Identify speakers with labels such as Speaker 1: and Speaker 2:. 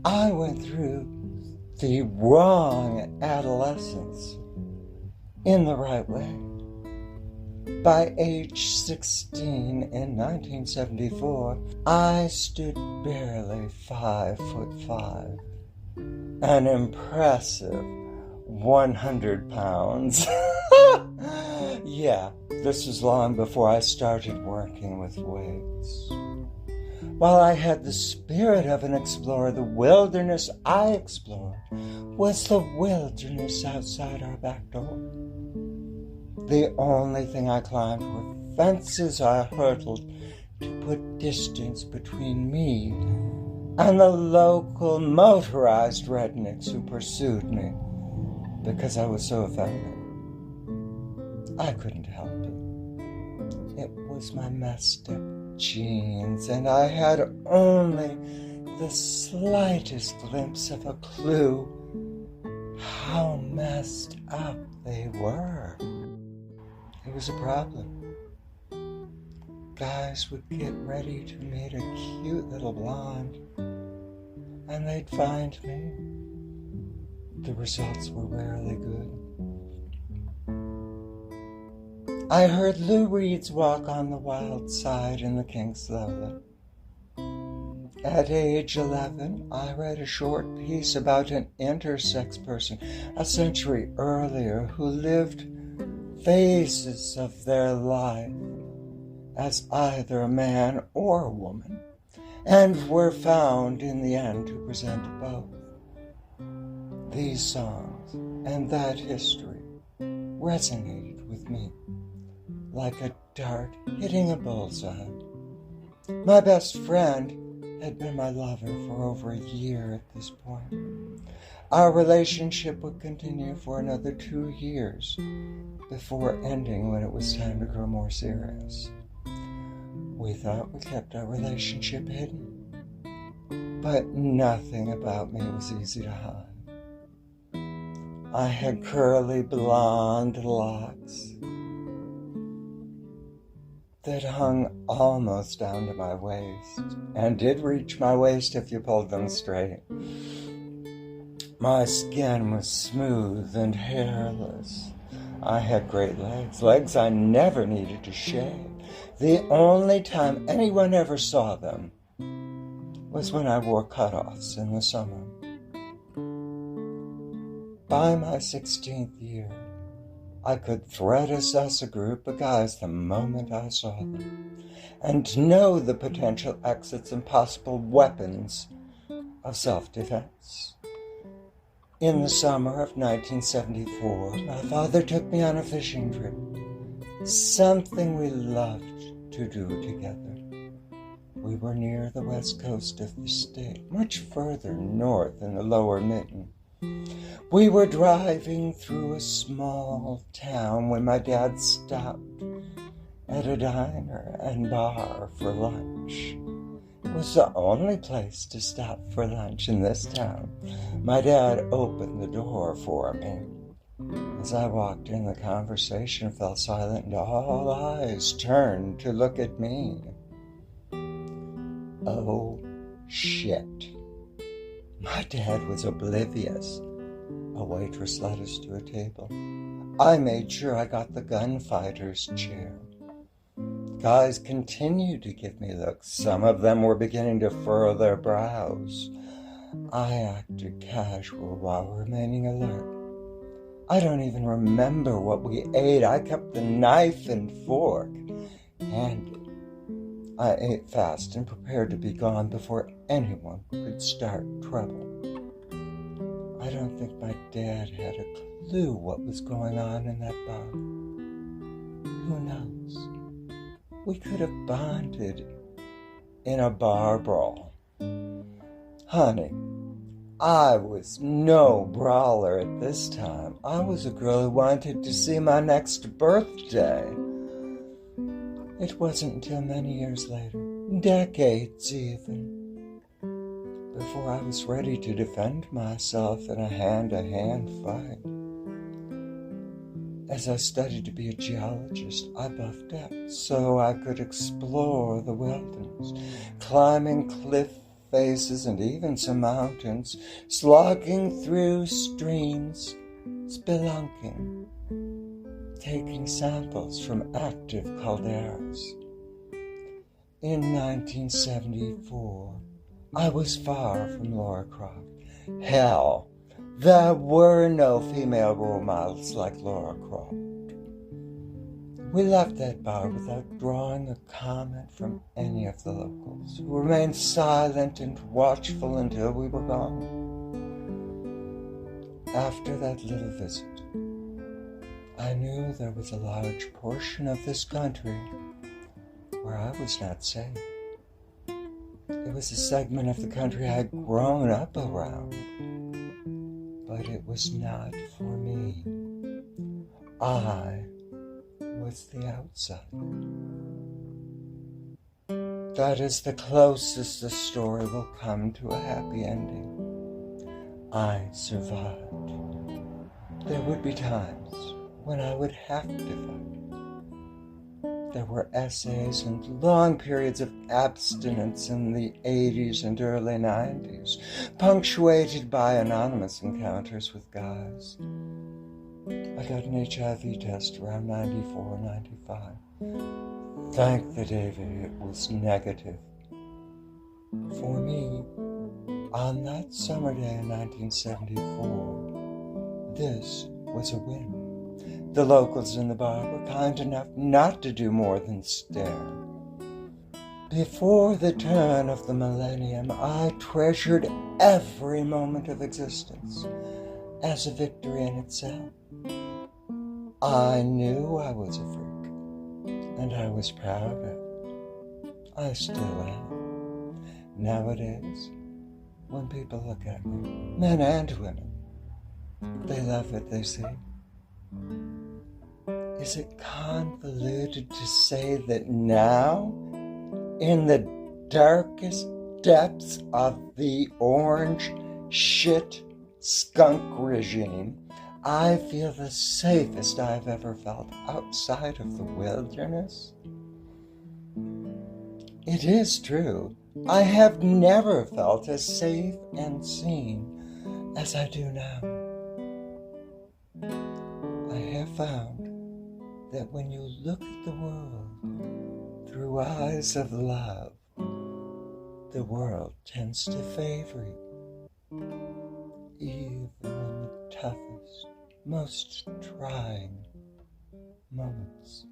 Speaker 1: I went through the wrong adolescence in the right way. By age 16 in 1974, I stood barely 5'5", an impressive 100 pounds. Yeah, this was long before I started working with weights. While I had the spirit of an explorer, the wilderness I explored was the wilderness outside our back door. The only thing I climbed were fences I hurdled to put distance between me and the local motorized rednecks who pursued me because I was so effeminate. I couldn't help it. It was my messed up genes, and I had only the slightest glimpse of a clue how messed up they were. It was a problem. Guys would get ready to meet a cute little blonde, and they'd find me. The results were rarely good. I heard Lou Reed's Walk on the Wild Side in the King Slowly. At age 11, I read a short piece about an intersex person a century earlier who lived phases of their life as either a man or a woman, and were found in the end to present both. These songs and that history resonated with me like a dart hitting a bullseye. My best friend had been my lover for over a year at this point. Our relationship would continue for another 2 years before ending when it was time to grow more serious. We thought we kept our relationship hidden, but nothing about me was easy to hide. I had curly blonde locks that hung almost down to my waist, and did reach my waist if you pulled them straight. My skin was smooth and hairless. I had great legs I never needed to shave. The only time anyone ever saw them was when I wore cutoffs in the summer. By my 16th year, I could thread assess a group of guys the moment I saw them, and know the potential exits and possible weapons of self-defense. In the summer of 1974, my father took me on a fishing trip, something we loved to do together. We were near the west coast of the state, much further north in the lower Mitten. We were driving through a small town when my dad stopped at a diner and bar for lunch. It was the only place to stop for lunch in this town. My dad opened the door for me. As I walked in, the conversation fell silent and all eyes turned to look at me. Oh, shit. My dad was oblivious. A waitress led us to a table. I made sure I got the gunfighter's chair. Guys continued to give me looks. Some of them were beginning to furrow their brows. I acted casual while remaining alert. I don't even remember what we ate. I kept the knife and fork handy. I ate fast and prepared to be gone before anyone could start trouble. I don't think my dad had a clue what was going on in that bar. Who knows? We could have bonded in a bar brawl. Honey, I was no brawler at this time. I was a girl who wanted to see my next birthday. It wasn't until many years later, decades even, before I was ready to defend myself in a hand-to-hand fight. As I studied to be a geologist, I buffed up so I could explore the wilderness, climbing cliff faces and even some mountains, slogging through streams, spelunking, taking samples from active calderas. In 1974, I was far from Laura Croft. Hell, there were no female role models like Laura Croft. We left that bar without drawing a comment from any of the locals, who remained silent and watchful until we were gone. After that little visit, I knew there was a large portion of this country where I was not safe. It was a segment of the country I'd grown up around, but it was not for me. I was the outside. That is the closest the story will come to a happy ending. I survived. There would be times when I would have to fight. There were essays and long periods of abstinence in the 80s and early 90s, punctuated by anonymous encounters with guys. I got an HIV test around 94, 95. Thank the Davy, it was negative. For me, on that summer day in 1974, this was a win. The locals in the bar were kind enough not to do more than stare. Before the turn of the millennium, I treasured every moment of existence as a victory in itself. I knew I was a freak, and I was proud of it. I still am. Nowadays, when people look at me, men and women, they love what they see. Is it convoluted to say that now, in the darkest depths of the orange shit skunk regime, I feel the safest I've ever felt outside of the wilderness? It is true, I have never felt as safe and seen as I do now. I have found that when you look at the world through eyes of love, the world tends to favor you, even in the toughest, most trying moments.